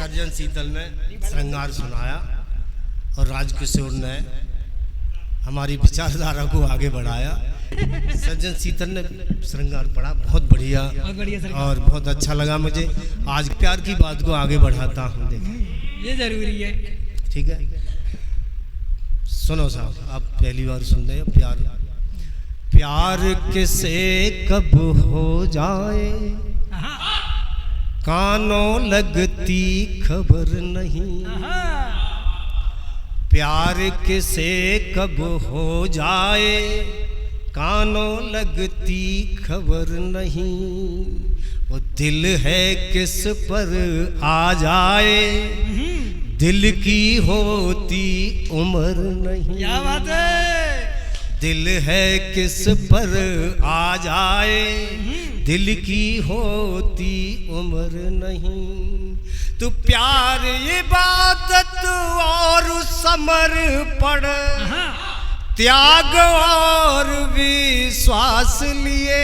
Surgeon शीतल ने श्रृंगार सुनाया और राजकिशोर ने हमारी विचारधारा को आगे बढ़ाया। सर्जन शीतल ने श्रृंगार पढ़ा, बहुत बढ़िया और बहुत अच्छा लगा मुझे। आज प्यार की बात को आगे बढ़ाता हूँ, देखिए ये जरूरी है। ठीक है, सुनो साहब, आप पहली बार सुन रहे हो। प्यार किसे कब हो जाए कानों लगती खबर नहीं। प्यार किसे कब हो जाए कानों लगती खबर नहीं। वो दिल है किस पर आ जाए दिल की होती उम्र नहीं। क्या बात है। दिल है किस पर आ जाए दिल की होती उम्र नहीं। तू प्यार इबादत और समर्पण त्याग और विश्वास लिए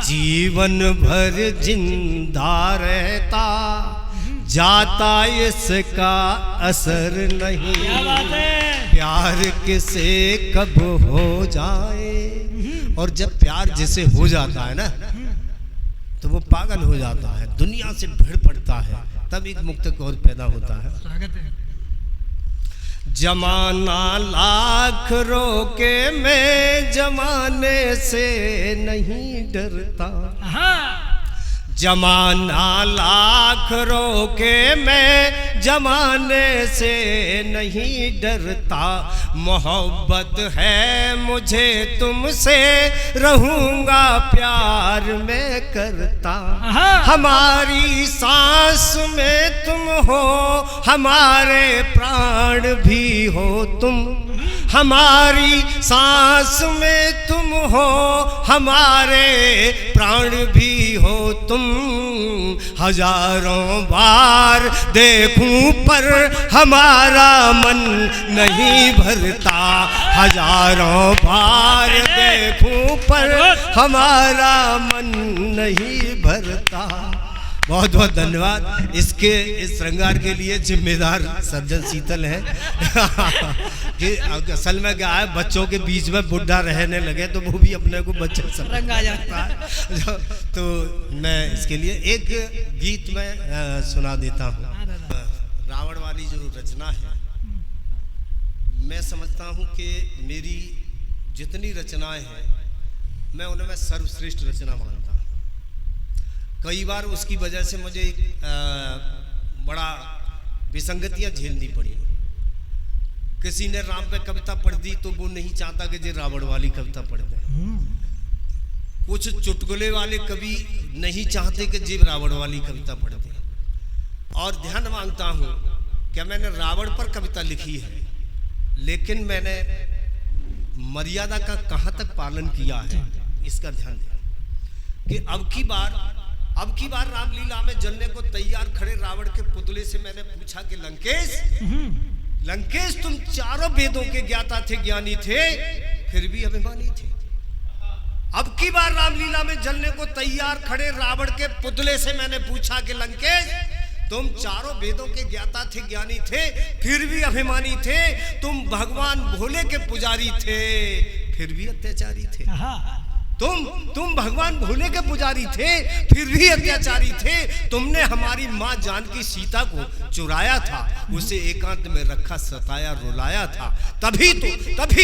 जीवन भर जिंदा रहता जाता इसका असर नहीं। क्या बात है। प्यार किसे कब हो जाए, और जब प्यार जिसे हो जाता है ना तो वो पागल हो जाता है, दुनिया से भिड़ पड़ता है, तब एक मुक्त और पैदा होता है। स्वागत है। जमाना लाख रोके मैं जमाने से नहीं डरता। जमाना लाख रोके मैं जमाने से नहीं डरता। मोहब्बत है मुझे तुमसे रहूंगा प्यार मैं करता। हमारी सांस में तुम हो हमारे प्राण भी हो तुम। हमारी सांस में तुम हो हमारे प्राण भी हो तुम। हजारों बार देखूं पर हमारा मन नहीं भरता। हजारों बार देखूं पर हमारा मन नहीं भरता। बहुत बहुत धन्यवाद। इसके इस श्रृंगार के लिए जिम्मेदार सर्जन शीतल है कि असल में क्या है, बच्चों के बीच में बुढ़ा रहने लगे तो वो भी अपने को बच्चे रंगा जाता है। तो मैं इसके लिए एक गीत में सुना देता हूँ। रावण वाली जो रचना है, मैं समझता हूँ कि मेरी जितनी रचनाएं हैं मैं उनमें सर्वश्रेष्ठ रचना मानता हूँ। कई बार उसकी वजह से मुझे बड़ा विसंगतियां झेलनी पड़ी। किसी ने राम पे कविता पढ़ दी तो वो नहीं चाहता कि जो रावण वाली कविता पढ़ दे। कुछ चुटकुले वाले कवि नहीं चाहते कि जीव रावण वाली कविता पढ़ दे। और ध्यान मांगता हूँ कि मैंने रावण पर कविता लिखी है, लेकिन मैंने मर्यादा का कहाँ तक पालन किया है इसका ध्यान दें। कि अब की बार रामलीला में जलने को तैयार खड़े रावण के पुतले से मैंने पूछा कि लंकेश तुम चारों वेदों के ज्ञाता थे, ज्ञानी थे, फिर भी अभिमानी थे। अब की बार रामलीला में जलने को तैयार खड़े रावण के पुतले से मैंने पूछा कि लंकेश तुम चारों वेदों के ज्ञाता थे, ज्ञानी थे, फिर भी अभिमानी थे। तुम भगवान भोले के पुजारी थे, फिर भी अत्याचारी थे। तुम भगवान भोले के पुजारी थे, फिर भी अत्याचारी थे। तुमने हमारी माँ जानकी सीता को चुराया था, उसे एकांत में रखा, सताया, रुलाया था। तभी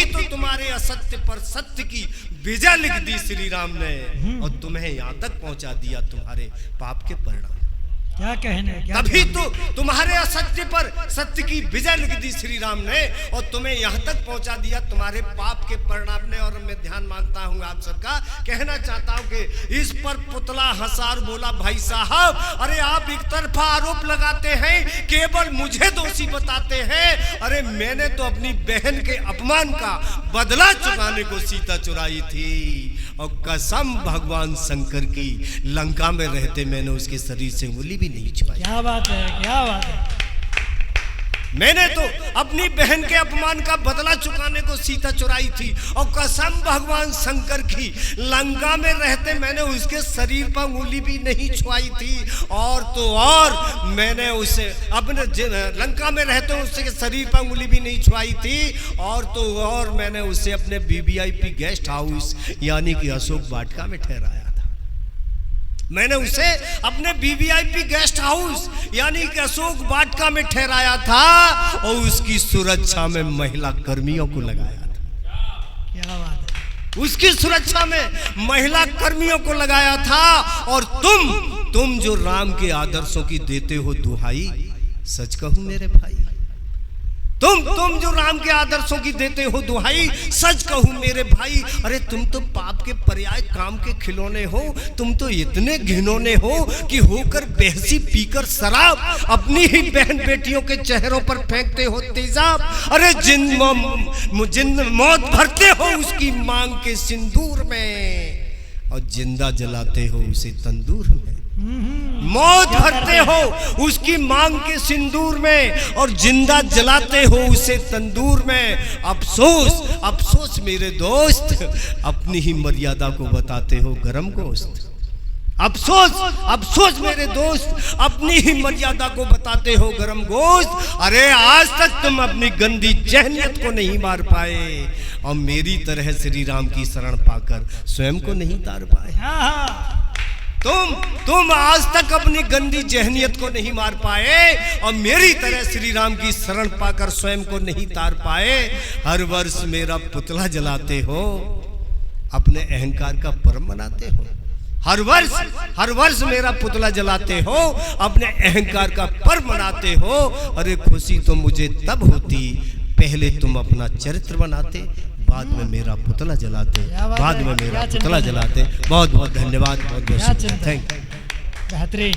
तो तुम्हारे असत्य पर सत्य की विजय लिख दी श्री राम ने, और तुम्हें यहाँ तक पहुँचा दिया तुम्हारे पाप के परिणाम। क्या कहने, तभी तो तुम्हारे असत्य पर सत्य की विजय लिख दी श्री राम ने, और तुम्हें यहाँ तक पहुँचा दिया तुम्हारे पाप के परिणाम ने। और मैं ध्यान मांगता हूँ आप सबका, कहना चाहता हूँ कि इस पर पुतला हंसार बोला, भाई साहब अरे आप एक तरफा आरोप लगाते हैं, केवल मुझे दोषी बताते हैं। अरे मैंने तो अपनी बहन के अपमान का बदला चुकाने को सीता चुराई थी, और कसम भगवान शंकर की लंका में रहते मैंने उसके शरीर से उंगली भी नहीं छुपाई। क्या बात है, क्या बात है। मैंने तो अपनी बहन के अपमान का बदला चुकाने को सीता चुराई थी और कसम भगवान शंकर की, लंका में रहते मैंने उसके शरीर पर उंगली भी नहीं छुआई थी। और तो और मैंने उसे अपने लंका में रहते उसके शरीर पर उंगली भी नहीं छुआई थी। और तो और मैंने उसे अपने वीवीआईपी गेस्ट हाउस यानी कि अशोक वाटिका में ठहराया। मैंने उसे अपने वीवीआईपी गेस्ट हाउस यानी कि अशोक वाटिका में ठहराया था और उसकी सुरक्षा में महिला कर्मियों को लगाया था। क्या बात है। उसकी सुरक्षा में महिला कर्मियों को लगाया था। और तुम जो राम के आदर्शों की देते हो दुहाई, सच कहूं मेरे भाई, तुम जो राम के आदर्शों की देते हो दुहाई, सच कहूं मेरे भाई, अरे तुम तो पाप के पर्याय काम के खिलौने हो। तुम तो इतने घिनौने हो कि होकर बेहसी पीकर शराब अपनी ही बहन बेटियों के चेहरों पर फेंकते हो तेजाब। अरे जिन मौत भरते हो उसकी मांग के सिंदूर में और जिंदा जलाते हो उसे तंदूर में। मौत भरते हो उसकी मांग के सिंदूर में और जिंदा जलाते हो उसे तंदूर में। अफसोस अफसोस मेरे दोस्त, अपनी ही मर्यादा को बताते हो गरम गोश्त। अफसोस अफसोस मेरे दोस्त, अपनी ही मर्यादा को बताते हो गरम गोश्त। अरे आज तक तुम अपनी गंदी जहनियत को नहीं मार पाए और मेरी तरह श्री राम की शरण पाकर स्वयं को नहीं तार पाए। तुम आज तक अपनी गंदी जहनियत को नहीं मार पाए और मेरी तरह श्री राम की शरण पाकर स्वयं को नहीं तार पाए। हर वर्ष मेरा पुतला जलाते हो, अपने अहंकार का पर्व मनाते हो। हर वर्ष मेरा पुतला जलाते हो, अपने अहंकार का पर्व मनाते हो। अरे खुशी तो मुझे तब होती, पहले तुम अपना चरित्र बनाते, बाद में मेरा पुतला जलाते, बाद में मेरा पुतला जलाते। बहुत बहुत धन्यवाद, बहुत बहुत थैंक यू। बेहतरीन।